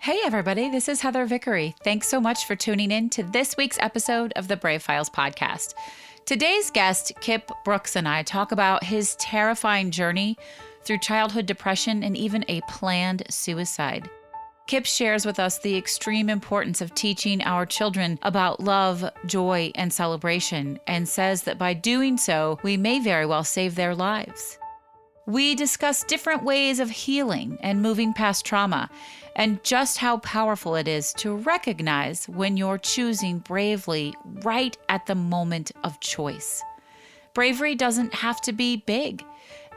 Hey everybody, this is Heather Vickery. Thanks so much for tuning in to this week's episode of the Brave Files podcast. Today's guest, Kip Brooks, and I talk about his terrifying journey through childhood depression and even a planned suicide. Kip shares with us the extreme importance of teaching our children about love, joy, and celebration, and says that by doing so, we may very well save their lives. We discuss different ways of healing and moving past trauma, and just how powerful it is to recognize when you're choosing bravely right at the moment of choice. Bravery doesn't have to be big.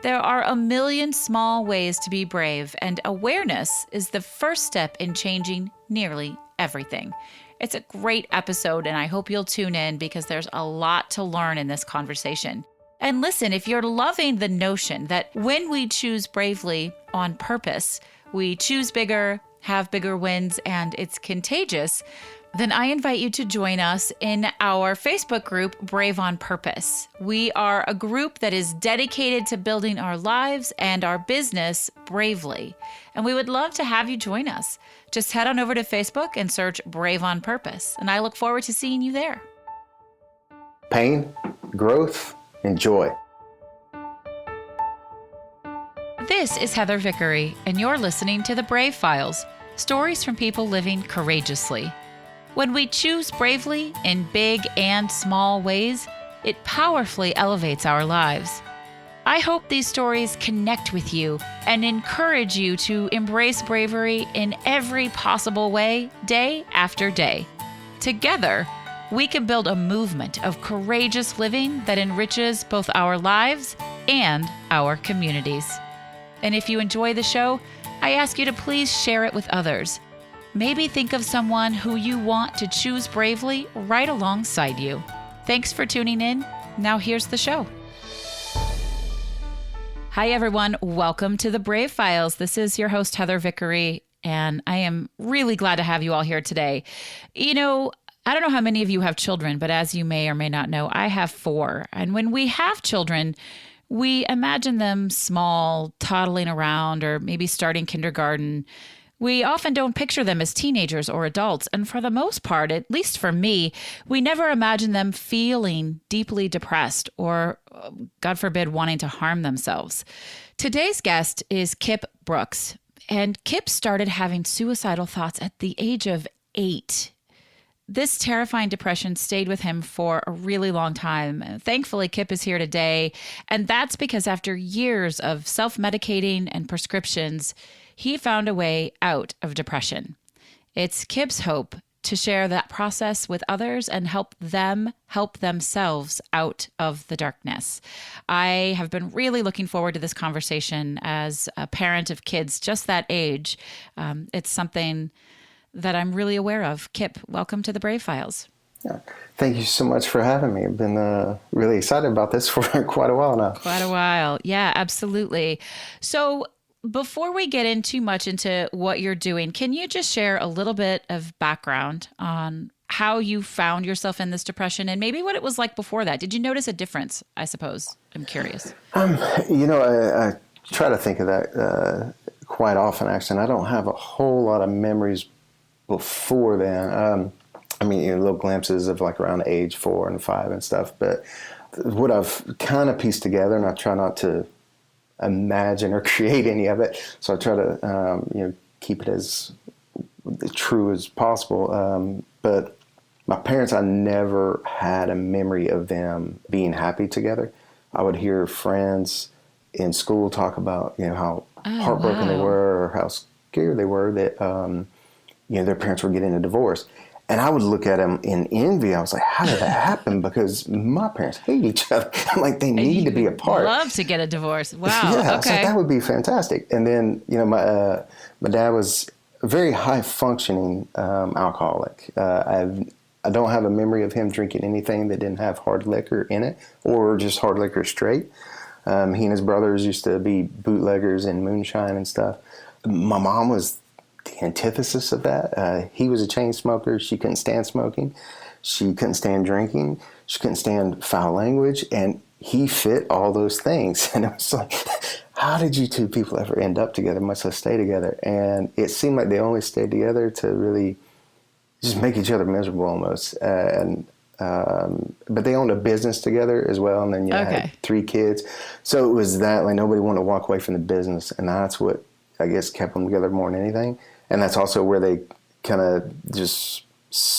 There are a million small ways to be brave, and awareness is the first step in changing nearly everything. It's a great episode, and I hope you'll tune in because there's a lot to learn in this conversation. And listen, if you're loving the notion that when we choose bravely on purpose, we choose bigger, have bigger wins, and it's contagious, then I invite you to join us in our Facebook group, Brave on Purpose. We are a group that is dedicated to building our lives and our business bravely, and we would love to have you join us. Just head on over to Facebook and search Brave on Purpose, and I look forward to seeing you there. Pain, growth, and joy. This is Heather Vickery, and you're listening to The Brave Files, stories from people living courageously. When we choose bravely in big and small ways, it powerfully elevates our lives. I hope these stories connect with you and encourage you to embrace bravery in every possible way, day after day. Together, we can build a movement of courageous living that enriches both our lives and our communities. And if you enjoy the show, I ask you to please share it with others. Maybe think of someone who you want to choose bravely right alongside you. Thanks for tuning in. Now here's the show. Hi, everyone. Welcome to the Brave Files. This is your host, Heather Vickery, and I am really glad to have you all here today. You know, I don't know how many of you have children, but as you may or may not know, I have 4. And when we have children, we imagine them small, toddling around, or maybe starting kindergarten. We often don't picture them as teenagers or adults, and for the most part, at least for me, we never imagine them feeling deeply depressed or, God forbid, wanting to harm themselves. Today's guest is Kip Brooks, and Kip started having suicidal thoughts at the age of 8. This terrifying depression stayed with him for a really long time. Thankfully, Kip is here today, and that's because after years of self-medicating and prescriptions, he found a way out of depression. It's Kip's hope to share that process with others and help them help themselves out of the darkness. I have been really looking forward to this conversation as a parent of kids just that age. It's something that I'm really aware of. Kip, welcome to the Brave Files. Yeah. Thank you so much for having me. I've been really excited about this for quite a while now. Quite a while. Yeah, absolutely. So before we get in too much into what you're doing, can you just share a little bit of background on how you found yourself in this depression and maybe what it was like before that? Did you notice a difference, I suppose? I'm curious. I try to think of that quite often, actually, and I don't have a whole lot of memories before then. Little glimpses of like around age 4 and 5 and stuff. But what I've kind of pieced together, and I try not to imagine or create any of it, so I try to keep it as true as possible. But my parents, I never had a memory of them being happy together. I would hear friends in school talk about how heartbroken they were or how scared they were that their parents were getting a divorce. And I would look at them in envy. I was like, how did that happen? Because my parents hate each other. I'm like, they need to be apart. Love to get a divorce. Wow. Yeah, okay. So that would be fantastic. And then, my dad was a very high functioning alcoholic. I don't have a memory of him drinking anything that didn't have hard liquor in it or just hard liquor straight. He and his brothers used to be bootleggers and moonshine and stuff. My mom was the antithesis of that. He was a chain smoker. She couldn't stand smoking. She couldn't stand drinking. She couldn't stand foul language. And he fit all those things. And it was like, how did you two people ever end up together, much less stay together? And it seemed like they only stayed together to really just make each other miserable almost. But they owned a business together as well. And then you had 3 kids. So it was that, like, nobody wanted to walk away from the business. And that's what, I guess, kept them together more than anything. And that's also where they kind of just,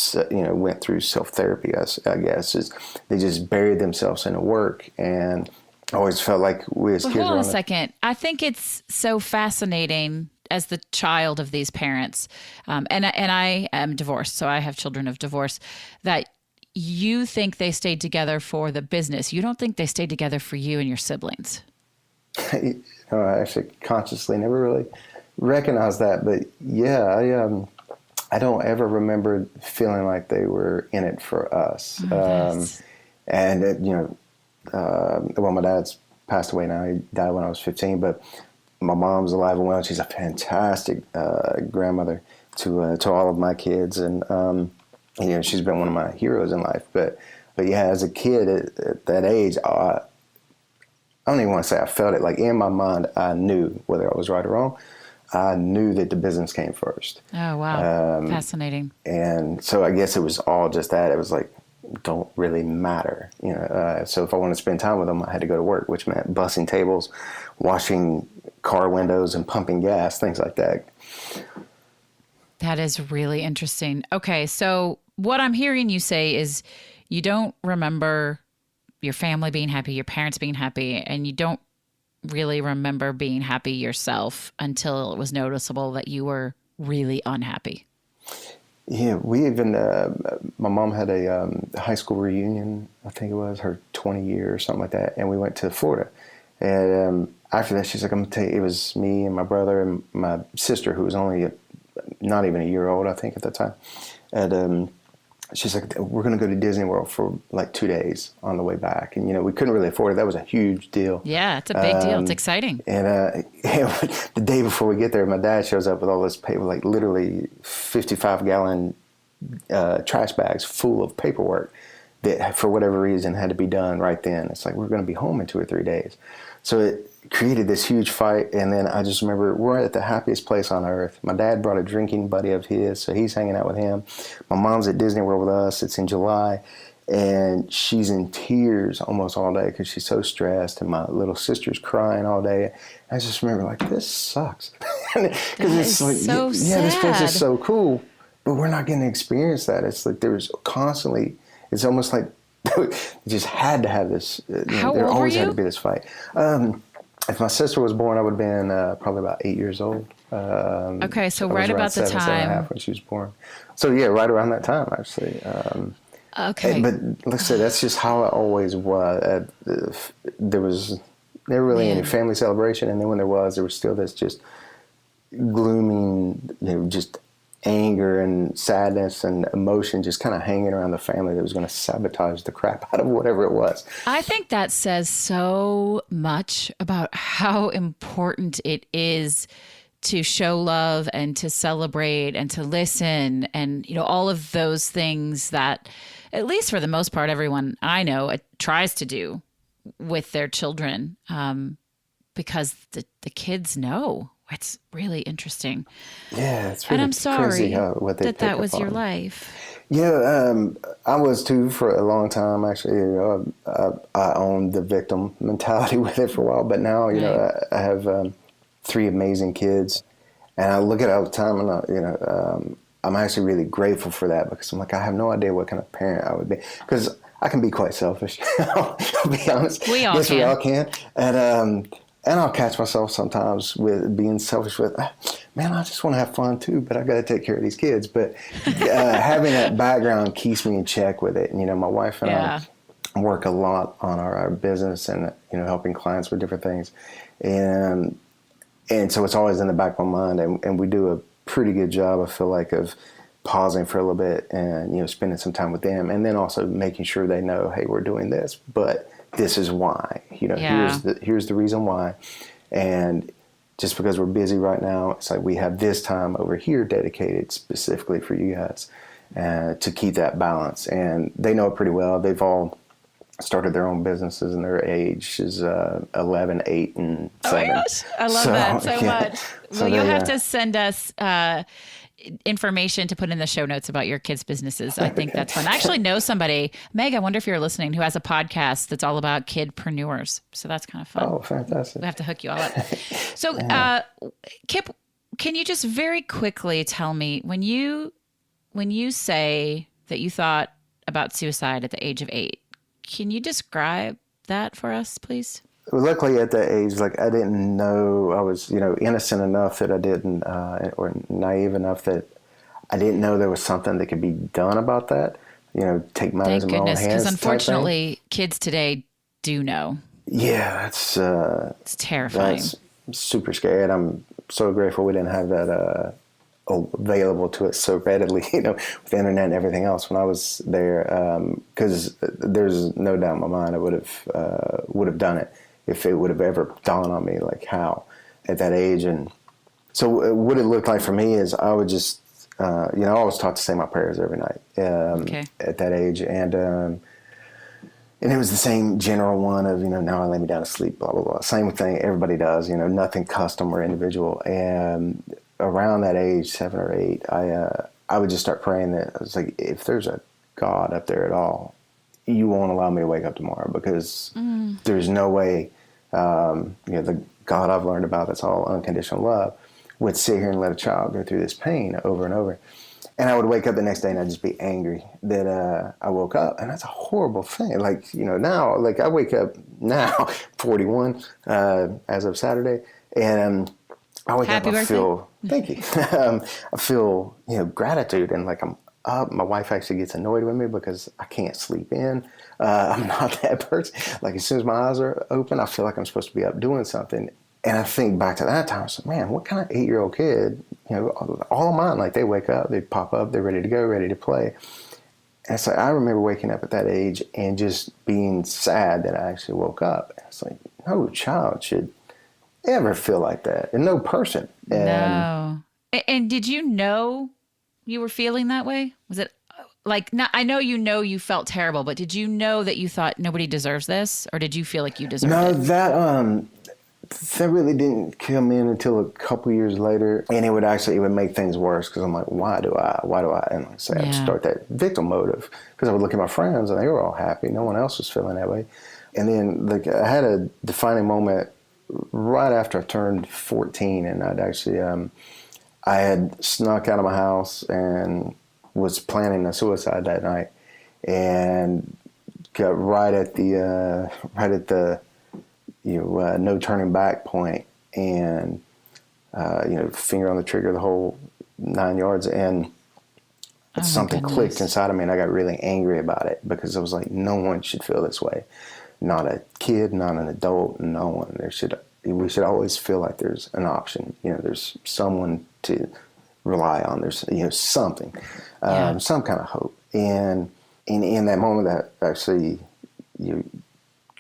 went through self-therapy, I guess. They just buried themselves in the work. And I always felt like we as kids hold on a second. I think it's so fascinating as the child of these parents. And I am divorced, so I have children of divorce, that you think they stayed together for the business. You don't think they stayed together for you and your siblings. I actually consciously never really recognized that. But yeah, I don't ever remember feeling like they were in it for us. Well, my dad's passed away now. He died when I was 15, but my mom's alive and well. She's a fantastic grandmother to all of my kids. And, she's been one of my heroes in life. But yeah, as a kid at that age, I don't even want to say I felt it. Like, in my mind, I knew, whether I was right or wrong, I knew that the business came first. Oh, wow. Fascinating. And so I guess it was all just that. It was like, don't really matter. So if I wanted to spend time with them, I had to go to work, which meant bussing tables, washing car windows, and pumping gas, things like that. That is really interesting. Okay, so what I'm hearing you say is you don't remember your family being happy, your parents being happy, and you don't really remember being happy yourself until it was noticeable that you were really unhappy. Yeah, we even, my mom had a high school reunion, I think it was her 20 year or something like that, and we went to Florida. And after that, she's like, I'm going to tell you, it was me and my brother and my sister, who was only not even a year old, I think, at that time. And she's like, we're going to go to Disney World for like 2 days on the way back. And, we couldn't really afford it. That was a huge deal. Yeah, it's a big deal. It's exciting. And the day before we get there, my dad shows up with all this paper, like literally 55-gallon trash bags full of paperwork that, for whatever reason, had to be done right then. It's like, we're going to be home in 2 or 3 days. So it created this huge fight. And then I just remember we're at the happiest place on earth. My dad brought a drinking buddy of his, so he's hanging out with him. My mom's at Disney World with us. It's in July. And she's in tears almost all day because she's so stressed. And my little sister's crying all day. I just remember, like, this sucks. Because it's like, so sad. This place is so cool, but we're not getting to experience that. It's like there's constantly, it's almost like you just had to have this. How there old always were you? had to be this fight. If my sister was born, I would have been probably about 8 years old. Okay, so I right was about the 7 time and a half when she was born. So yeah, right around that time, actually. Okay. But like I said, that's just how it always was. There was never really any family celebration, and then when there was still this just glooming, just anger and sadness and emotion just kind of hanging around the family that was going to sabotage the crap out of whatever it was. I think that says so much about how important it is to show love and to celebrate and to listen and, all of those things that, at least for the most part, everyone I know tries to do with their children, because the kids know. It's really interesting. Yeah, it's really and I'm sorry what they that was on. your life. Yeah, I was too for a long time. Actually, I owned the victim mentality with it for a while, but now I have 3 amazing kids, and I look at it all the time, and I'm actually really grateful for that, because I'm like, I have no idea what kind of parent I would be, because I can be quite selfish. I'll be honest. We all yes, can. We all can, and I'll catch myself sometimes with being selfish with, man, I just want to have fun too, but I got to take care of these kids. But having that background keeps me in check with it. And, my wife and I work a lot on our business and, helping clients with different things. And so it's always in the back of my mind. And we do a pretty good job, I feel like, of pausing for a little bit and, spending some time with them. And then also making sure they know, hey, we're doing this, but this is why, here's the reason why. And just because we're busy right now, it's like we have this time over here dedicated specifically for you guys to keep that balance. And they know it pretty well. They've all started their own businesses, and their age is 11, 8, and 7. Oh my gosh, I love that so much. So Well, you'll have to send us information to put in the show notes about your kids' businesses. I think that's fun. I actually know somebody, Meg, I wonder if you're listening, who has a podcast that's all about kidpreneurs. So that's kind of fun. Oh, fantastic. We have to hook you all up. So, Kip, can you just very quickly tell me, when you say that you thought about suicide at the age of 8, can you describe that for us, please? Well, luckily at that age, like, I didn't know, I was, innocent enough that I didn't, or naive enough that I didn't know there was something that could be done about that. Take matters in my own hands. Because unfortunately, kids today do know. Yeah, it's terrifying. That's super scary. And I'm so grateful we didn't have that available to us so readily, with the internet and everything else when I was there. Because there's no doubt in my mind I would have done it if it would have ever dawned on me, like, how at that age. And so what it looked like for me is I would just, I was taught to say my prayers every night at that age. And it was the same general one of, now I lay me down to sleep, blah, blah, blah. Same thing everybody does, nothing custom or individual. And around that age, 7 or 8, I would just start praying that, I was like, if there's a God up there at all, you won't allow me to wake up tomorrow, because there's no way, the God I've learned about that's all unconditional love would sit here and let a child go through this pain over and over. And I would wake up the next day and I'd just be angry that I woke up. And that's a horrible thing. Like, now, like, I wake up now, 41, as of Saturday, and I wake up, I feel, thank you. I feel, gratitude, and like I'm up. My wife actually gets annoyed with me because I can't sleep in. I'm not that person. Like, as soon as my eyes are open, I feel like I'm supposed to be up doing something. And I think back to that time, I said, man, what kind of 8-year-old kid, all of mine, like, they wake up, they pop up, they're ready to go, ready to play. And it's like, I remember waking up at that age and just being sad that I actually woke up. And it's like, no child should ever feel like that, and no person. No. And did you know you were feeling that way? Was it like, not, I know you felt terrible, but did you know that you thought nobody deserves this, or did you feel like you deserved it? No, that really didn't come in until a couple years later, and it would make things worse, because I'm like, why do I? And like I say, I'd start that victim motive, because I would look at my friends and they were all happy, no one else was feeling that way. And then, like, I had a defining moment right after I turned 14, and I'd actually, I had snuck out of my house and was planning a suicide that night, and got right at the no turning back point, and finger on the trigger, the whole 9 yards, and something clicked inside of me, and I got really angry about it, because I was like, no one should feel this way. Not a kid, not an adult, no one. We should always feel like there's an option. There's someone to rely on. There's something, some kind of hope. And in that moment, that actually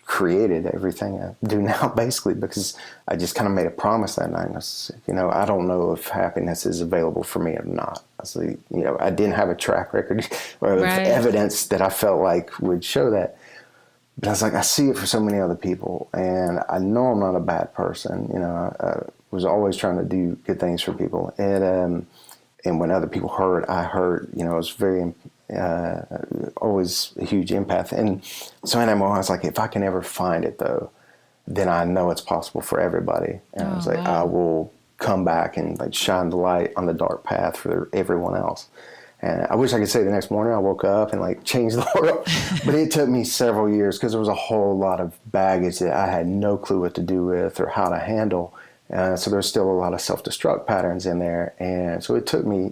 created everything I do now, basically, because I just kind of made a promise that night. And I said, I don't know if happiness is available for me or not. I said, I didn't have a track record or evidence that I felt like would show that. But I was like, I see it for so many other people, and I know I'm not a bad person. I was always trying to do good things for people, and when other people hurt, I hurt. I was very always a huge empath, and so in that moment, I was like, if I can ever find it, though, then I know it's possible for everybody. And I was like, I will come back and, like, shine the light on the dark path for everyone else. And I wish I could say the next morning I woke up and, like, changed the world. But it took me several years, because there was a whole lot of baggage that I had no clue what to do with or how to handle. So there's still a lot of self-destruct patterns in there. And so it took me,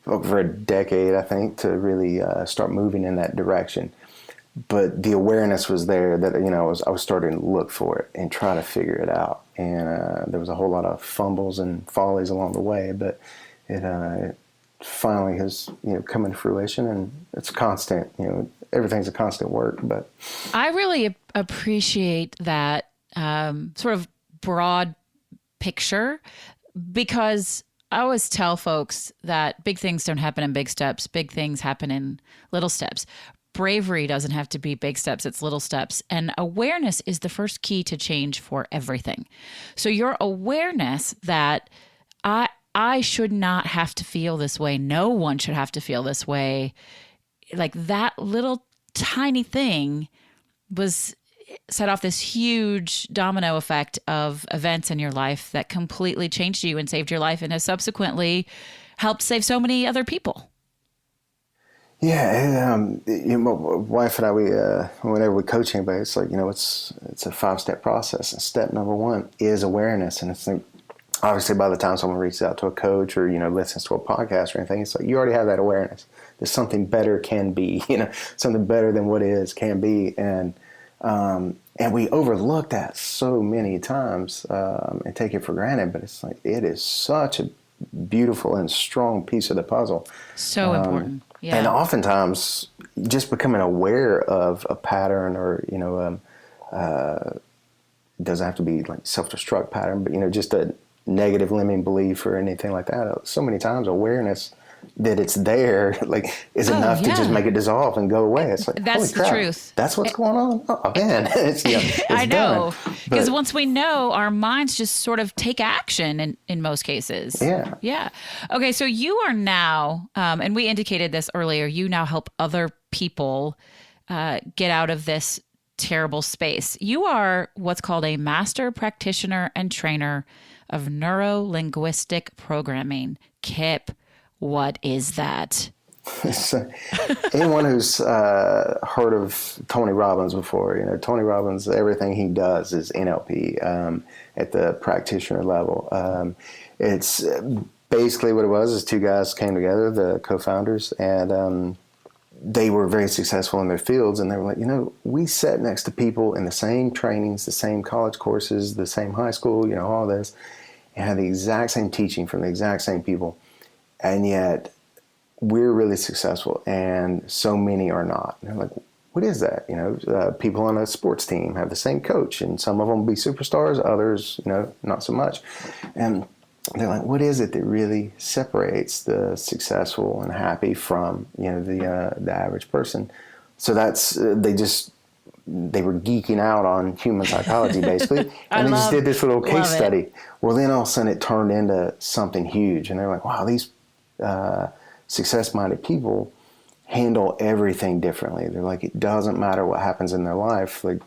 over a decade, I think, to really start moving in that direction. But the awareness was there that, I was starting to look for it and try to figure it out. And there was a whole lot of fumbles and follies along the way, but it finally has come into fruition, and it's constant. Everything's a constant work. But I really appreciate that sort of broad picture, because I always tell folks that big things don't happen in big steps. Big things happen in little steps. bravery doesn't have to be big steps, it's little steps. And awareness is the first key to change for everything. So your awareness that I should not have to feel this way. No one should have to feel this way. Like that little tiny thing was set off this huge domino effect of events in your life that completely changed you and saved your life and has subsequently helped save so many other people. Yeah, my wife and I, whenever we coach anybody, it's like, it's a 5-step process. And step number 1 is awareness. And it's like, obviously by the time someone reaches out to a coach or, listens to a podcast or anything, it's like, you already have that awareness. There's something better can be, something better than what is can be. And we overlook that so many times, and take it for granted, but it's like, it is such a beautiful and strong piece of the puzzle. So important. Yeah. And oftentimes just becoming aware of a pattern or, doesn't have to be like self-destruct pattern, but, just a negative limiting belief or anything like that. So many times awareness that it's there, is enough to just make it dissolve and go away. It's like, that's holy crap, the truth. That's what's going on. Oh man, it's I know, because But once we know, our minds just sort of take action in most cases. Yeah. Okay, so you are now, and we indicated this earlier. You now help other people get out of this terrible space. You are what's called a master practitioner and trainer of neuro linguistic programming. Kip, what is that? So, anyone who's heard of Tony Robbins before, Tony Robbins, everything he does is NLP at the practitioner level. It's basically what it was is 2 guys came together, the co-founders, and they were very successful in their fields. And they were like, we sat next to people in the same trainings, the same college courses, the same high school, all this, and had the exact same teaching from the exact same people. And yet we're really successful and so many are not. And they're like, what is that? People on a sports team have the same coach and some of them will be superstars, others, not so much. And they're like, what is it that really separates the successful and happy from, the average person? So that's, they were geeking out on human psychology, basically. And they just did this little case study. Well, then all of a sudden it turned into something huge. And they're like, wow, these success-minded people handle everything differently. They're like, it doesn't matter what happens in their life. They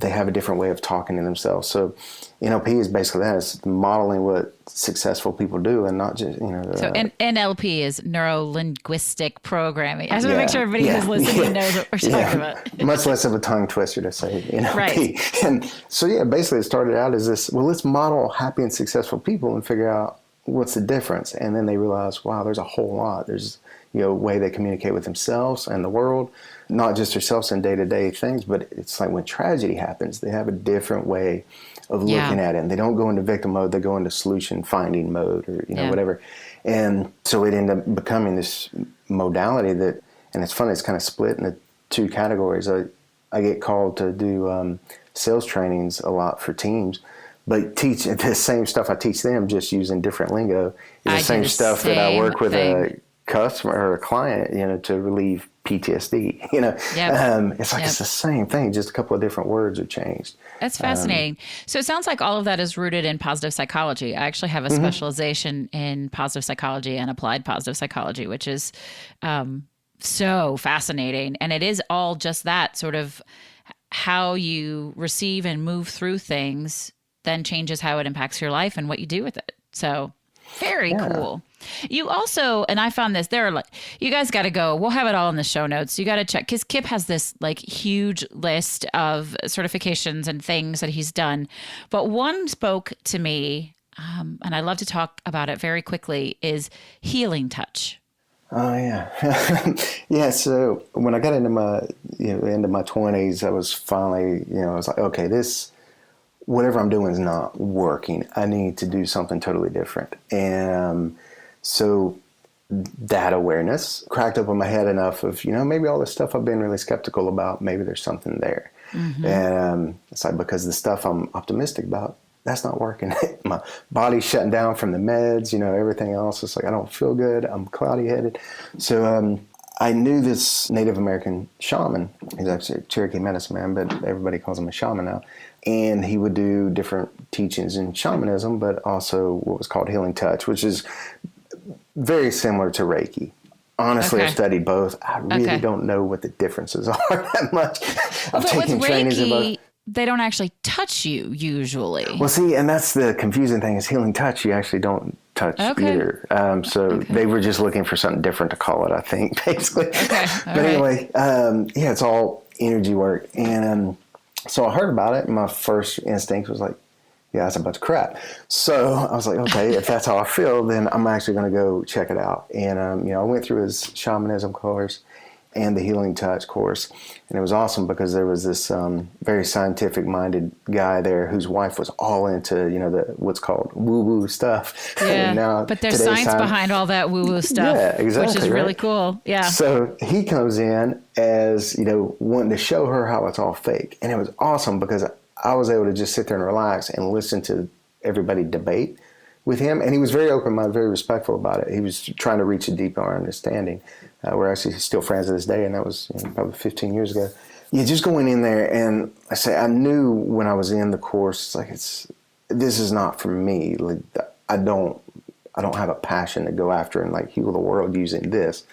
have a different way of talking to themselves. So NLP is basically that. It's modeling what successful people do and not just, So NLP is neuro-linguistic programming. I just want to make sure everybody who's listening knows what we're talking about. Much less of a tongue twister to say NLP. Right. And so, basically it started out as this, well, let's model happy and successful people and figure out what's the difference. And then they realized, wow, there's a whole lot. There's, a way they communicate with themselves and the world, not just themselves in day-to-day things, but it's like when tragedy happens, they have a different way of looking at it. And they don't go into victim mode, they go into solution finding mode or, whatever. And so it ended up becoming this modality that, and it's funny, it's kind of split into 2 categories. I get called to do sales trainings a lot for teams, but teach the same stuff I teach them, just using different lingo. It's the same stuff that I work with a customer or a client, to relieve PTSD, it's the same thing, just a couple of different words are changed. That's fascinating. So it sounds like all of that is rooted in positive psychology. I actually have a specialization in positive psychology and applied positive psychology, which is so fascinating. And it is all just that sort of how you receive and move through things then changes how it impacts your life and what you do with it. So very cool. You also, and I found this, you guys got to go. We'll have it all in the show notes. You got to check, because Kip has this huge list of certifications and things that he's done. But one spoke to me, and I love to talk about it very quickly, is healing touch. Oh yeah. So when I got into my, into my 20s, I was finally, I was like, okay, whatever I'm doing is not working. I need to do something totally different. And so that awareness cracked open my head enough of, maybe all the stuff I've been really skeptical about, maybe there's something there. And it's like, because the stuff I'm optimistic about, that's not working. My body's shutting down from the meds, everything else. It's like, I don't feel good. I'm cloudy headed. So I knew this Native American shaman. He's actually a Cherokee medicine man, but everybody calls him a shaman now. And he would do different teachings in shamanism, but also what was called healing touch, which is very similar to Reiki. Honestly, I've studied both. I really don't know what the differences are that much. I've taken trainings in both. They don't actually touch you usually. Well, see, and that's the confusing thing is healing touch. You actually don't touch either. They were just looking for something different to call it, I think, basically. But anyway, it's all energy work. And so I heard about it, and my first instinct was like, yeah, that's a bunch of crap. So I was like, okay, if that's how I feel, then I'm actually going to go check it out. And, I went through his shamanism course and the healing touch course. And it was awesome because there was this very scientific minded guy there whose wife was all into, what's called woo-woo stuff. Yeah, but there's science behind all that woo-woo stuff, which is really cool. Yeah. So he comes in as, wanting to show her how it's all fake. And it was awesome because I was able to just sit there and relax and listen to everybody debate with him. And he was very open-minded, very respectful about it. He was trying to reach a deeper understanding. We're actually still friends to this day, and that was probably 15 years ago. Yeah, just going in there, and I knew when I was in the course, this is not for me. Like, I don't have a passion to go after and heal the world using this.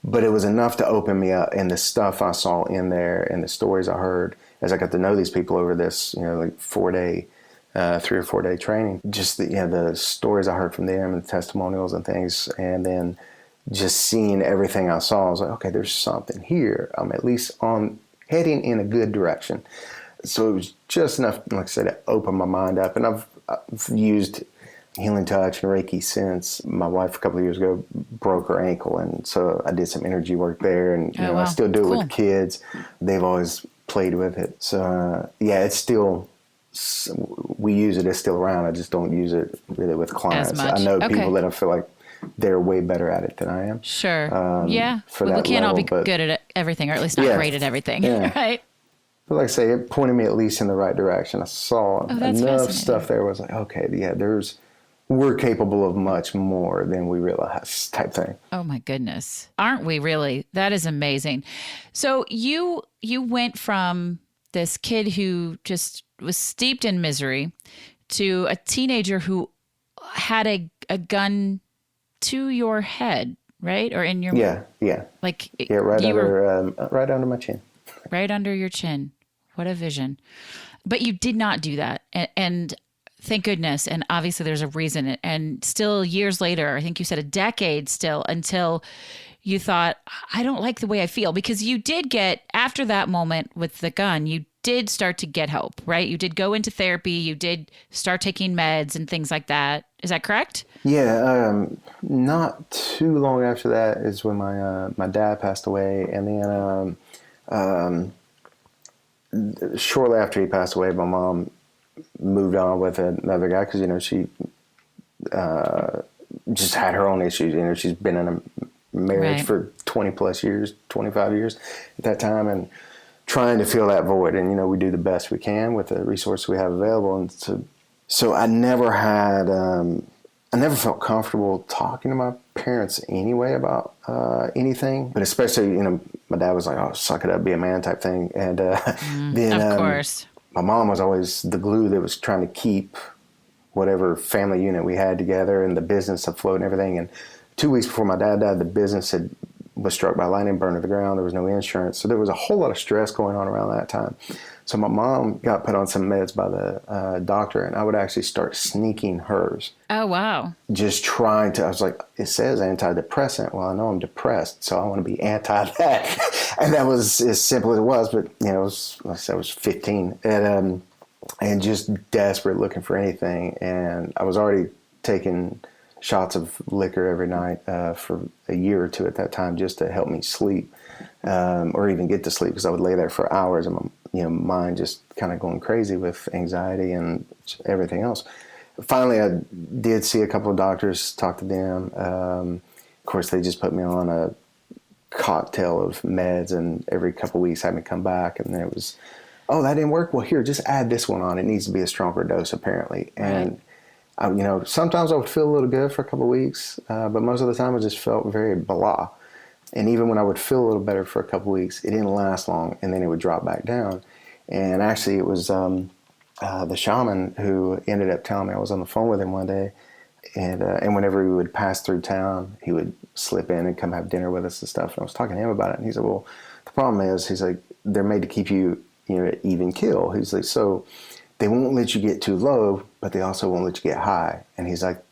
But it was enough to open me up, and the stuff I saw in there and the stories I heard as I got to know these people over this, 3 or 4 day training, just the stories I heard from them and the testimonials and things, and then just seeing everything I saw, I was like, okay, there's something here. I'm at least heading in a good direction. So it was just enough, like I said, to open my mind up. And I've used healing touch and Reiki since my wife a couple of years ago broke her ankle. And so I did some energy work there, and I still do it with kids. They've always played with it. So it's still, we use it, it's still around. I just don't use it really with clients. I know people that I feel like they're way better at it than I am. Sure. We can't all be good at everything, or at least not great at everything, right? But like I say, it pointed me at least in the right direction. I saw enough stuff there was like, okay, we're capable of much more than we realize, type thing. Oh my goodness. Aren't we really? That is amazing. So you went from this kid who just was steeped in misery to a teenager who had a gun to your head, right? Or in your right under my chin. Right under your chin. What a vision. But you did not do that. And thank goodness. And obviously there's a reason. And still years later, I think you said a decade still, until you thought, I don't like the way I feel. Because you did get, after that moment with the gun, you did start to get help, right? You did go into therapy. You did start taking meds and things like that. Is that correct? Yeah. Not too long after that is when my dad passed away. And then shortly after he passed away, my mom moved on with another guy because, she just had her own issues. She's been in a marriage for 20 plus years, 25 years at that time, and trying to fill that void. And, we do the best we can with the resources we have available. And so I never felt comfortable talking to my parents anyway about anything, but especially, my dad was like, oh, suck it up, be a man type thing. And then of course, my mom was always the glue that was trying to keep whatever family unit we had together and the business afloat and everything. And 2 weeks before my dad died, the business was struck by lightning, burned to the ground. There was no insurance. So there was a whole lot of stress going on around that time. So my mom got put on some meds by the doctor, and I would actually start sneaking hers. Oh, wow. Just trying to, I was like, it says antidepressant. Well, I know I'm depressed, so I want to be anti that. And that was as simple as it was, but, it was, like I said, I was 15 and just desperate looking for anything. And I was already taking shots of liquor every night for a year or two at that time just to help me sleep or even get to sleep, because I would lay there for hours and my mind just kind of going crazy with anxiety and everything else. Finally, I did see a couple of doctors, talk to them. Of course, they just put me on a cocktail of meds, and every couple of weeks had me come back, and then it was, oh, that didn't work? Well, here, just add this one on. It needs to be a stronger dose, apparently. And sometimes I would feel a little good for a couple of weeks, but most of the time I just felt very blah. And even when I would feel a little better for a couple weeks, it didn't last long, and then it would drop back down. And actually, it was the shaman who ended up telling me. I was on the phone with him one day, and whenever we would pass through town, he would slip in and come have dinner with us and stuff. And I was talking to him about it, and he said, "Well, the problem is," he's like, "they're made to keep you, at even keel." He's like, "So they won't let you get too low, but they also won't let you get high." And he's like,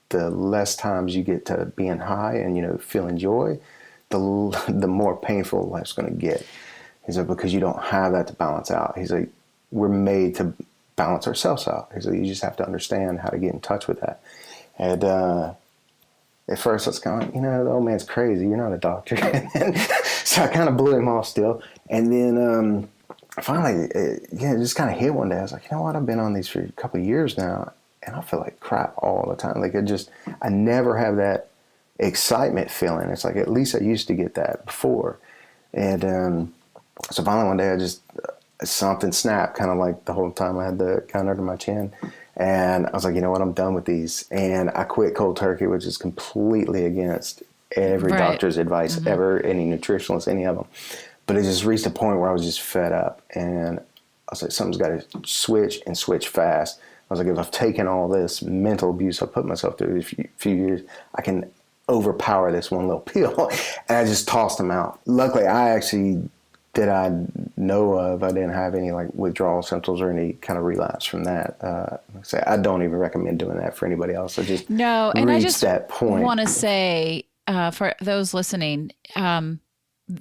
"The less times you get to being high and feeling joy, the more painful life's going to get." He's like, "Because you don't have that to balance out." He's like, "We're made to balance ourselves out." He's like, "You just have to understand how to get in touch with that." And at first I was kind of like, the old man's crazy. You're not a doctor. So I kind of blew him off still. And then finally, it just kind of hit one day. I was like, you know what? I've been on these for a couple of years now, and I feel like crap all the time. Like I never have that excitement feeling. It's like, at least I used to get that before. And so finally one day something snapped, kind of like the whole time I had the gun under my chin. And I was like, you know what, I'm done with these. And I quit cold turkey, which is completely against every doctor's advice ever, any nutritionist, any of them. But it just reached a point where I was just fed up. And I was like, something's got to switch, and switch fast. I was like, if I've taken all this mental abuse I've put myself through a few years, I can overpower this one little pill. And I just tossed them out. Luckily, that I know of, I didn't have any like withdrawal symptoms or any kind of relapse from that. I don't even recommend doing that for anybody else. I just no, and I just want to say for those listening,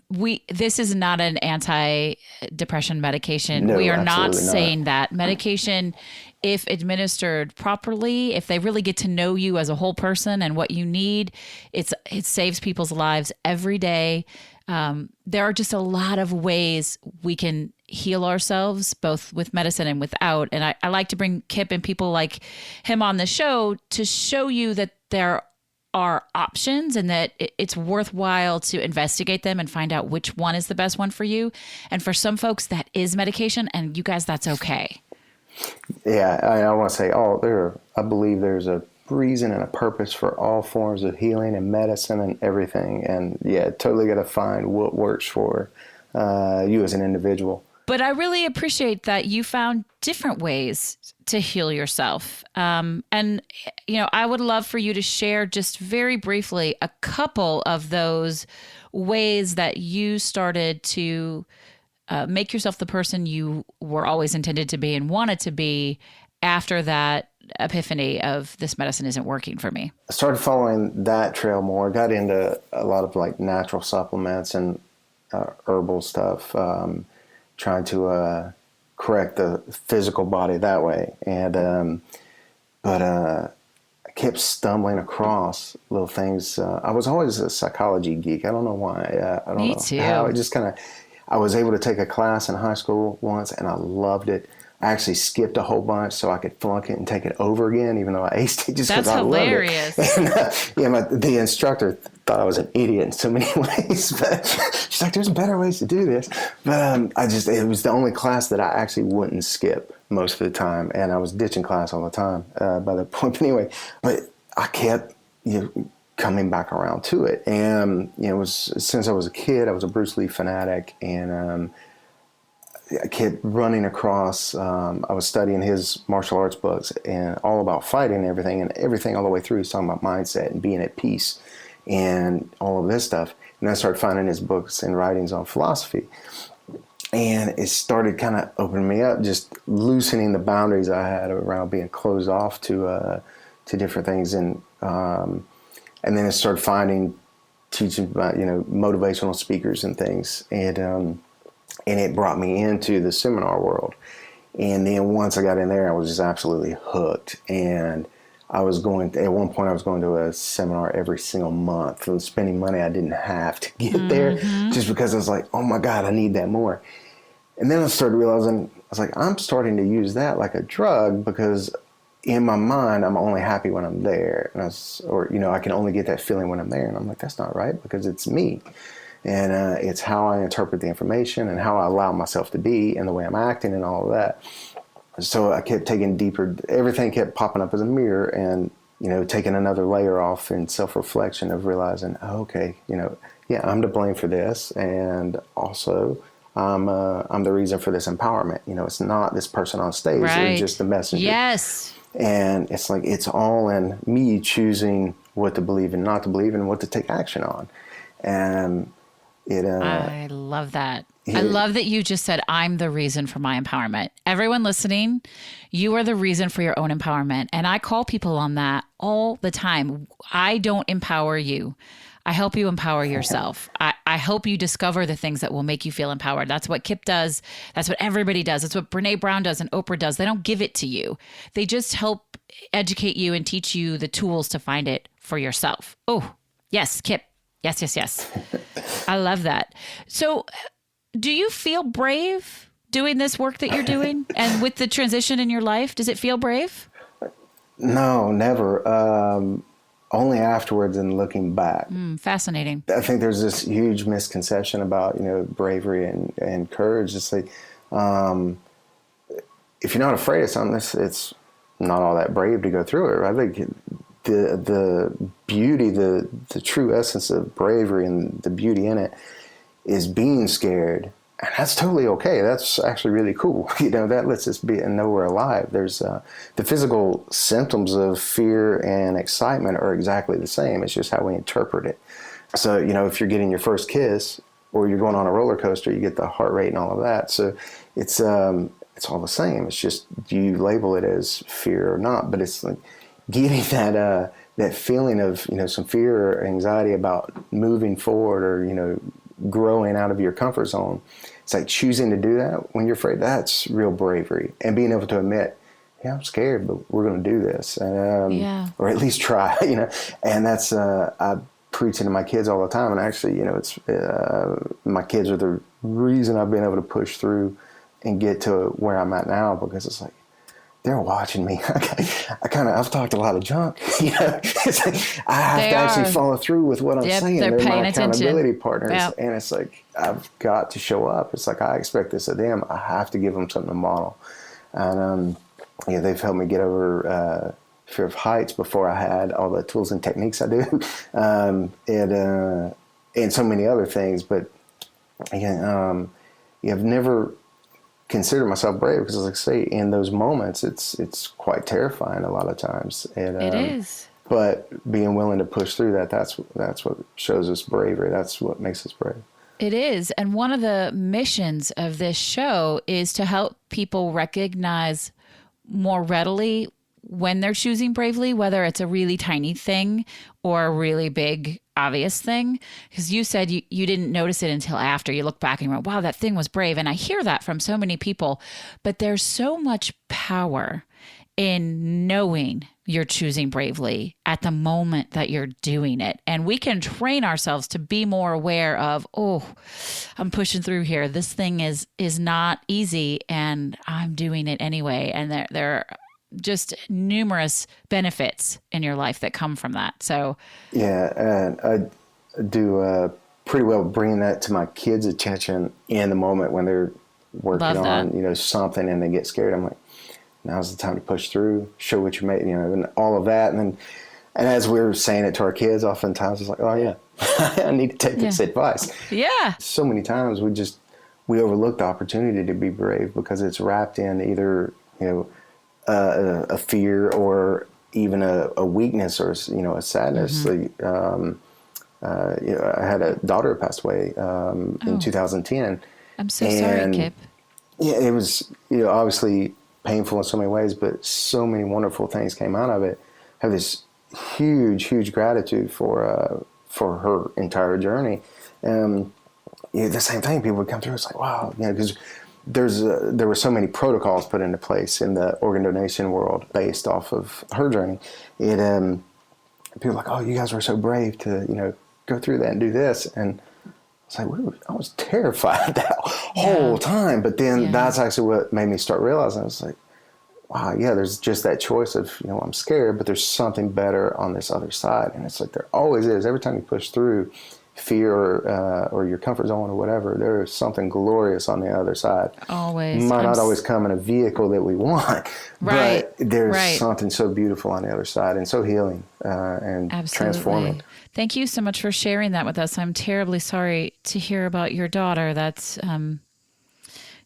this is not an anti-depression medication. No, we are not not saying that medication, if administered properly, if they really get to know you as a whole person and what you need, it saves people's lives every day. There are just a lot of ways we can heal ourselves, both with medicine and without. And I like to bring Kip and people like him on the show to show you that there are options and that it's worthwhile to investigate them and find out which one is the best one for you. And for some folks, that is medication, and you guys, that's okay. Yeah, I want to say, I believe there's a reason and a purpose for all forms of healing and medicine and everything. And totally got to find what works for you as an individual. But I really appreciate that you found different ways to heal yourself. And, I would love for you to share just very briefly a couple of those ways that you started to make yourself the person you were always intended to be and wanted to be after that epiphany of this medicine isn't working for me. I started following that trail more. Got into a lot of like natural supplements and herbal stuff, trying to correct the physical body that way. And but I kept stumbling across little things. I was always a psychology geek. I don't know why. I don't Me know too. how. It just I was able to take a class in high school once, and I loved it. I actually skipped a whole bunch so I could flunk it and take it over again, even though I aced it just because I loved it. That's hilarious. And the instructor thought I was an idiot in so many ways, but she's like, there's better ways to do this. But it was the only class that I actually wouldn't skip most of the time, and I was ditching class all the time by that point. But anyway, I kept coming back around to it, and it was since I was a kid. I was a Bruce Lee fanatic, and I kept running across, I was studying his martial arts books and all about fighting and everything all the way through. He's talking about mindset and being at peace and all of this stuff. And I started finding his books and writings on philosophy. And it started kind of opening me up, just loosening the boundaries I had around being closed off to different things. And then I started teaching about, motivational speakers and things. And it brought me into the seminar world. And then once I got in there, I was just absolutely hooked. And at one point I was going to a seminar every single month and spending money I didn't have to get there, just because I was like, oh my God, I need that more. And then I started realizing, I was like, I'm starting to use that like a drug, because in my mind, I'm only happy when I'm there. And I can only get that feeling when I'm there. And I'm like, that's not right, because it's me. And it's how I interpret the information and how I allow myself to be and the way I'm acting and all of that. So I kept taking deeper, everything kept popping up as a mirror, and, taking another layer off in self-reflection of realizing, oh, okay, yeah, I'm to blame for this. And also, I'm the reason for this empowerment. It's not this person on stage. Right. They're just the messenger. Yes. And it's like, it's all in me choosing what to believe and not to believe and what to take action on. And I love that. Yeah. I love that you just said, I'm the reason for my empowerment. Everyone listening, you are the reason for your own empowerment. And I call people on that all the time. I don't empower you. I help you empower yourself. I help you discover the things that will make you feel empowered. That's what Kip does. That's what everybody does. That's what Brene Brown does and Oprah does. They don't give it to you. They just help educate you and teach you the tools to find it for yourself. Oh, yes, Kip. Yes, yes, yes. I love that. So do you feel brave doing this work that you're doing and with the transition in your life? Does it feel brave? No, never. Only afterwards and looking back. Fascinating. I think there's this huge misconception about, bravery and courage. It's like, if you're not afraid of something, it's not all that brave to go through it. I think the beauty, the true essence of bravery and the beauty in it is being scared. And that's totally okay. That's actually really cool. That lets us know we're alive. There's the physical symptoms of fear and excitement are exactly the same. It's just how we interpret it. So, if you're getting your first kiss or you're going on a roller coaster, you get the heart rate and all of that. So it's all the same. It's just, do you label it as fear or not? But it's like getting that feeling of, some fear or anxiety about moving forward or, growing out of your comfort zone. It's like choosing to do that when you're afraid. That's real bravery, and being able to admit, yeah, I'm scared, but we're going to do this, or at least try. And that's I preach it to my kids all the time. And actually, it's my kids are the reason I've been able to push through and get to where I'm at now, because it's like, they're watching me. I've talked a lot of junk. It's like, I have to actually follow through with what I'm saying. They're my accountability partners. Yep. And it's like, I've got to show up. It's like, I expect this of them. I have to give them something to model. And they've helped me get over fear of heights before I had all the tools and techniques I do, and so many other things. But again, I've never consider myself brave, because, like I say, in those moments, it's quite terrifying a lot of times. It is. But being willing to push through that's what shows us bravery. That's what makes us brave. It is. And one of the missions of this show is to help people recognize more readily when they're choosing bravely, whether it's a really tiny thing or a really big, obvious thing. Because you said you didn't notice it until after you look back and you went, wow, that thing was brave. And I hear that from so many people, but there's so much power in knowing you're choosing bravely at the moment that you're doing it. And we can train ourselves to be more aware of, oh, I'm pushing through here. This thing is not easy and I'm doing it anyway. And there are just numerous benefits in your life that come from that. So yeah, and I do pretty well bringing that to my kids' attention in the moment when they're working on something and they get scared. I'm like, now's the time to push through, show what you made, and all of that. And as we're saying it to our kids, oftentimes it's like, oh yeah, I need to take this advice. Yeah. So many times we overlook the opportunity to be brave because it's wrapped in either a fear or even a weakness or a sadness. Mm-hmm. I had a daughter who passed away in 2010. I'm so sorry, Kip. Yeah, it was obviously painful in so many ways, but so many wonderful things came out of it. I have this huge gratitude for her entire journey. The same thing, people would come through. It's like, wow, because there were so many protocols put into place in the organ donation world based off of her journey. People were like, oh, you guys were so brave to go through that and do this. And it's like, I was terrified that whole time. But then that's actually what made me start realizing. I was like, wow, yeah, there's just that choice of, I'm scared, but there's something better on this other side. And it's like, there always is. Every time you push through, fear or your comfort zone or whatever, there's something glorious on the other side. Always. Might not always come in a vehicle that we want, right. but there's right. something so beautiful on the other side and so healing and transforming. Thank you so much for sharing that with us. I'm terribly sorry to hear about your daughter. That's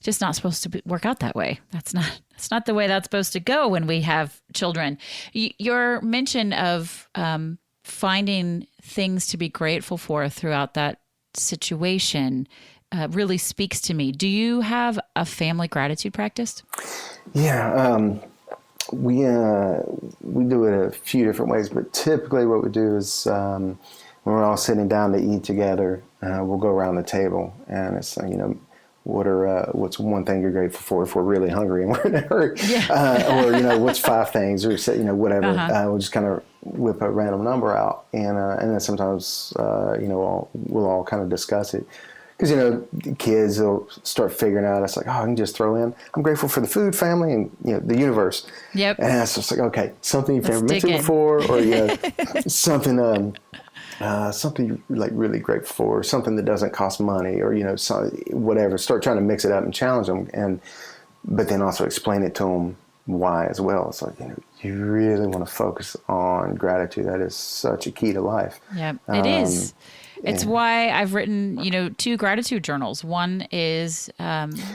just not supposed to work out that way. That's not the way that's supposed to go when we have children. Your mention of finding things to be grateful for throughout that situation really speaks to me. Do you have a family gratitude practice? Yeah, we do it a few different ways, but typically what we do is when we're all sitting down to eat together, we'll go around the table and it's what's one thing you're grateful for if we're really hungry and we're in a hurry, or what's 5 things or whatever. We'll just kind of whip a random number out, and then sometimes we'll all kind of discuss it. Because, kids will start figuring out, it's like, I can just throw in, I'm grateful for the food, family, and, the universe. Yep. And it's just like, okay, something you've never mentioned before, or, something, something like really grateful for, something that doesn't cost money, or, whatever. Start trying to mix it up and challenge them, but then also explain it to them why as well. It's like, you really want to focus on gratitude. That is such a key to life. Yeah, it is. It's why I've written, 2 gratitude journals. One is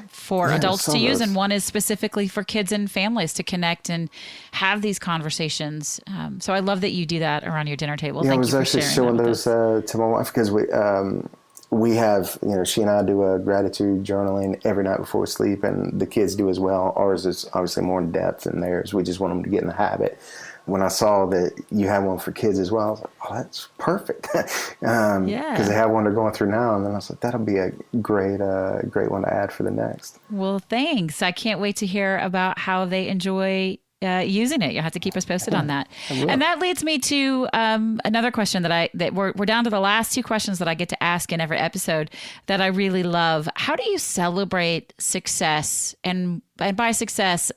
for adults to use, and one is specifically for kids and families to connect and have these conversations. So I love that you do that around your dinner table. Yeah, Thank you for I was actually sharing showing those to my wife because we have, she and I do a gratitude journaling every night before we sleep, and the kids do as well. Ours is obviously more in depth than theirs. We just want them to get in the habit. When I saw that you have one for kids as well, I was like, oh, that's perfect. Because they have one they're going through now. And then I was like, that'll be a great one to add for the next. Well, thanks. I can't wait to hear about how they enjoy using it. You'll have to keep us posted on that. And that leads me to another question that we're down to the last 2 questions that I get to ask in every episode that I really love. How do you celebrate success? And by success,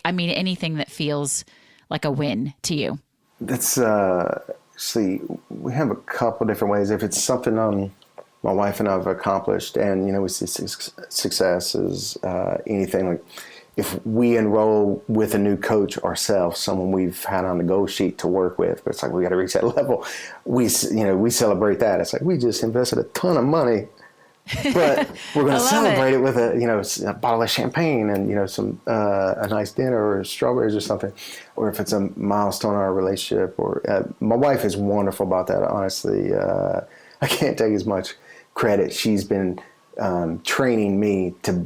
I mean anything that feels like a win to you. That's we have a couple different ways. If it's something my wife and I have accomplished, and we see success as anything like if we enroll with a new coach ourselves, someone we've had on the goal sheet to work with, but it's like we got to reach that level. We celebrate that. It's like we just invested a ton of money. But we're going to celebrate it with a bottle of champagne and some a nice dinner or strawberries or something, or if it's a milestone in our relationship. Or my wife is wonderful about that. Honestly, I can't take as much credit. She's been training me to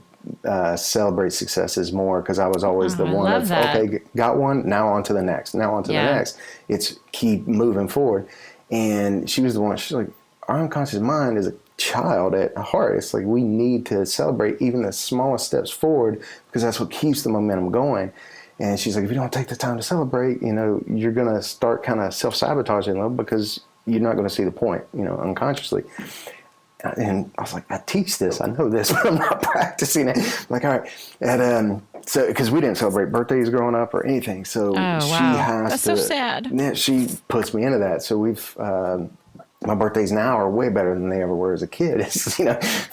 celebrate successes more because I was always the one of okay, got one, now on to the next, now on to the next. It's keep moving forward. And she was the one. She's like, our unconscious mind is a child at heart. It's like we need to celebrate even the smallest steps forward because that's what keeps the momentum going. And she's like, if you don't take the time to celebrate, you're going to start kind of self-sabotaging a little because you're not going to see the point, unconsciously. And I was like, I teach this, I know this, but I'm not practicing it. I'm like, all right. And so, because we didn't celebrate birthdays growing up or anything. So she has That's so sad. Yeah, she puts me into that. So we've, my birthdays now are way better than they ever were as a kid. It's,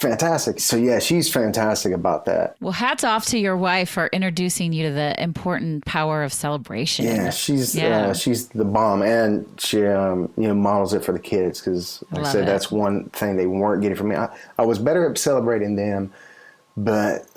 fantastic. So yeah, she's fantastic about that. Well, hats off to your wife for introducing you to the important power of celebration. Yeah, she's the bomb, and she models it for the kids because, like I said, that's one thing they weren't getting from me. I was better at celebrating them, but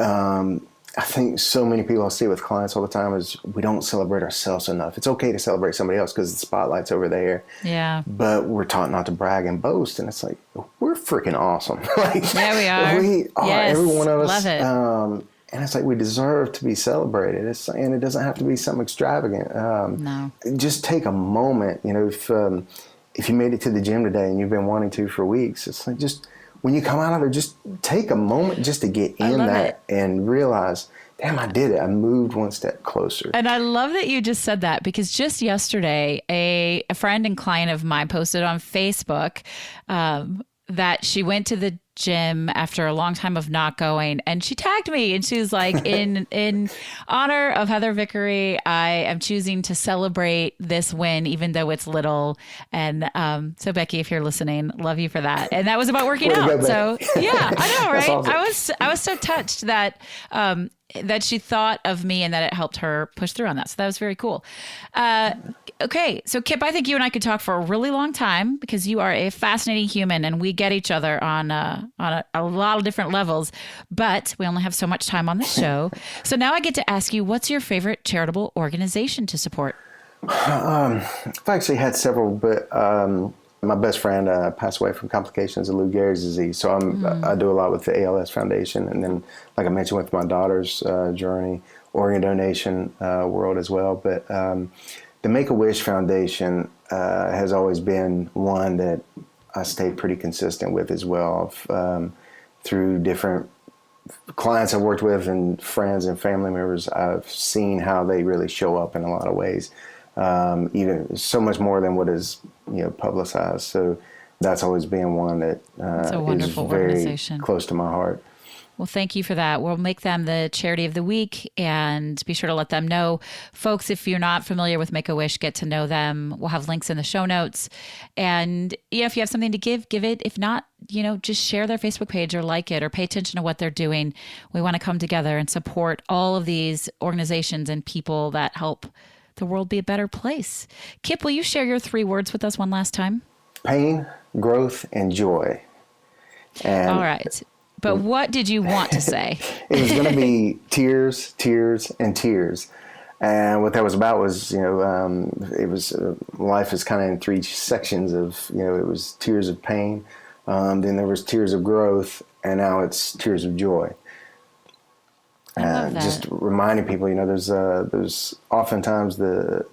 I think so many people I see with clients all the time is we don't celebrate ourselves enough. It's okay to celebrate somebody else because the spotlight's over there. Yeah. But we're taught not to brag and boast. And it's like, we're freaking awesome. Yeah, we are. We are. Yes, every one of us. Love it. And it's like we deserve to be celebrated. And it doesn't have to be something extravagant. No. Just take a moment. If you made it to the gym today and you've been wanting to for weeks, it's like just... when you come out of there, just take a moment just to get in that and realize, damn, I did it. I moved one step closer. And I love that you just said that because just yesterday, a friend and client of mine posted on Facebook that she went to the gym after a long time of not going, and she tagged me, and she was like, in honor of Heather Vickery, I am choosing to celebrate this win, even though it's little. And so Becky, if you're listening, love you for that. And that was about working out. So yeah, I know, right? Awesome. I was so touched that that she thought of me and that it helped her push through on that. So that was very cool. Okay. So Kip, I think you and I could talk for a really long time because you are a fascinating human and we get each other on a lot of different levels, but we only have so much time on the show. So now I get to ask you, what's your favorite charitable organization to support? I've actually had several, but my best friend passed away from complications of Lou Gehrig's disease. So I do a lot with the ALS Foundation. And then, like I mentioned, with my daughter's journey, organ donation world as well. But the Make-A-Wish Foundation has always been one that I stayed pretty consistent with as well. Through different clients I've worked with and friends and family members, I've seen how they really show up in a lot of ways. Even so much more than what is publicized. So that's always been one that is very close to my heart. Well, thank you for that. We'll make them the charity of the week and be sure to let them know. Folks, if you're not familiar with Make-A-Wish, get to know them. We'll have links in the show notes. And if you have something to give it. If not, just share their Facebook page or like it or pay attention to what they're doing. We want to come together and support all of these organizations and people that help the world be a better place. Kip, will you share your 3 words with us one last time? Pain, growth, and joy. And all right. But what did you want to say? It was going to be tears, tears, and tears. And what that was about was, it was life is kind of in 3 sections of, it was tears of pain. Then there was tears of growth, and now it's tears of joy. And just reminding people, there's oftentimes the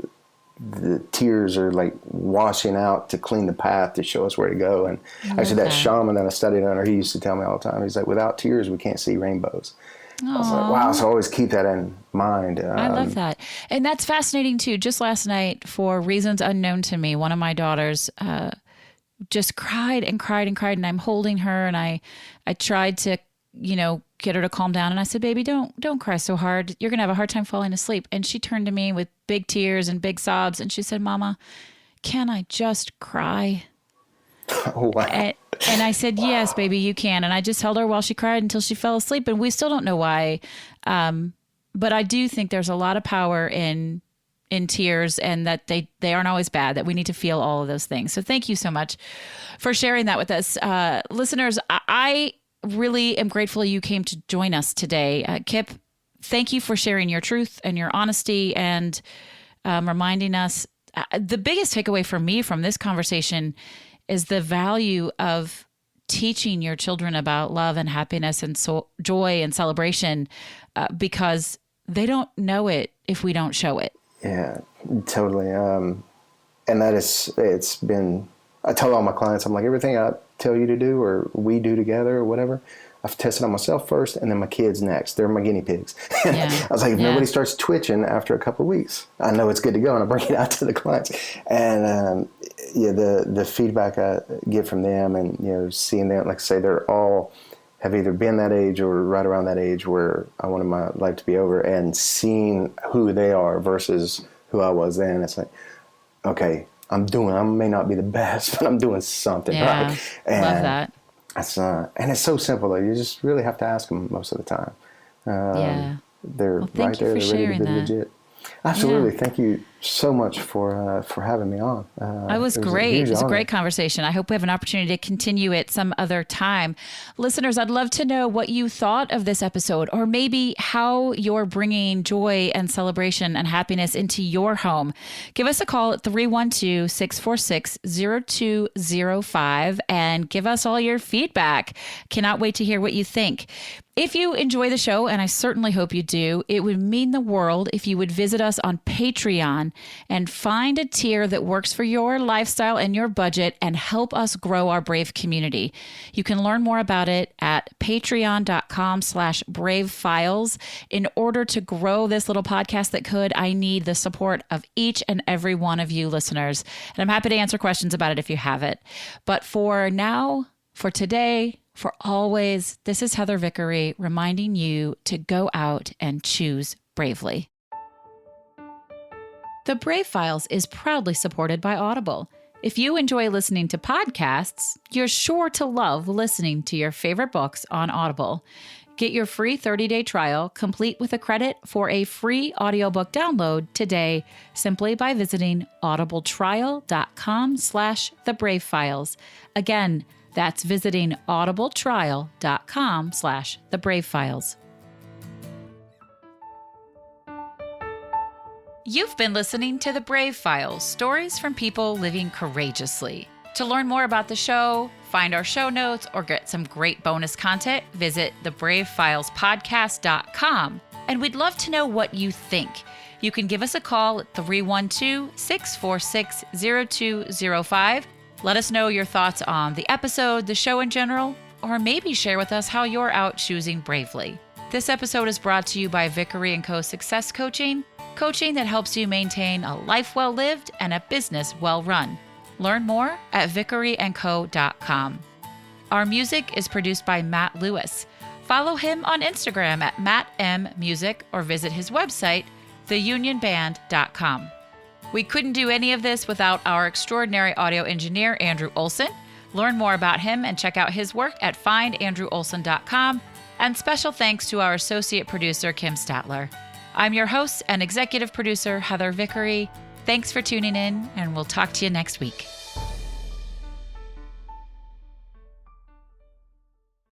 tears are like washing out to clean the path to show us where to go. And actually that shaman that I studied under, he used to tell me all the time, he's like, without tears, we can't see rainbows. I was like, wow. So always keep that in mind. I love that. And that's fascinating too. Just last night, for reasons unknown to me, one of my daughters just cried and cried and cried, and I'm holding her, and I tried to, get her to calm down. And I said, baby, don't cry so hard. You're going to have a hard time falling asleep. And she turned to me with big tears and big sobs. And she said, Mama, can I just cry? Oh, wow. And I said, yes, baby, you can. And I just held her while she cried until she fell asleep. And we still don't know why. But I do think there's a lot of power in tears, and that they aren't always bad, that we need to feel all of those things. So thank you so much for sharing that with us. Listeners, I really am grateful you came to join us today. Kip, thank you for sharing your truth and your honesty and reminding us. The biggest takeaway for me from this conversation is the value of teaching your children about love and happiness and joy and celebration, because they don't know it if we don't show it. Yeah, totally. And it's been, I tell all my clients, I'm like, everything I tell you to do or we do together or whatever, I've tested on myself first and then my kids next. They're my guinea pigs. I was like, if nobody starts twitching after a couple of weeks, I know it's good to go, and I bring it out to the clients. And the feedback I get from them, and seeing them, like I say, they're all have either been that age or right around that age where I wanted my life to be over, and seeing who they are versus who I was then. It's like, okay, I may not be the best, but I'm doing something right. And love that. That's and it's so simple though. You just really have to ask them most of the time. They're right there. They're ready to be legit. Absolutely. Yeah. Thank you so much for having me on. It was great. It was a great conversation. I hope we have an opportunity to continue it some other time. Listeners, I'd love to know what you thought of this episode, or maybe how you're bringing joy and celebration and happiness into your home. Give us a call at 312-646-0205 and give us all your feedback. Cannot wait to hear what you think. If you enjoy the show, and I certainly hope you do, it would mean the world if you would visit us on Patreon and find a tier that works for your lifestyle and your budget and help us grow our Brave community. You can learn more about it at patreon.com/bravefiles. In order to grow this little podcast that could, I need the support of each and every one of you listeners. And I'm happy to answer questions about it if you have it. But for now, For today, for always, this is Heather Vickery reminding you to go out and choose bravely. The Brave Files is proudly supported by Audible. If you enjoy listening to podcasts, you're sure to love listening to your favorite books on Audible. Get your free 30-day trial complete with a credit for a free audiobook download today simply by visiting audibletrial.com/thebravefiles. Again, that's visiting audibletrial.com/thebravefiles. You've been listening to The Brave Files, stories from people living courageously. To learn more about the show, find our show notes, or get some great bonus content, visit thebravefilespodcast.com. And we'd love to know what you think. You can give us a call at 312-646-0205. Let us know your thoughts on the episode, the show in general, or maybe share with us how you're out choosing bravely. This episode is brought to you by Vickery & Co. Success Coaching, coaching that helps you maintain a life well lived and a business well run. Learn more at vickeryandco.com. Our music is produced by Matt Lewis. Follow him on Instagram at mattmmusic or visit his website, theunionband.com. We couldn't do any of this without our extraordinary audio engineer, Andrew Olson. Learn more about him and check out his work at findandrewolson.com. And special thanks to our associate producer, Kim Statler. I'm your host and executive producer, Heather Vickery. Thanks for tuning in, and we'll talk to you next week.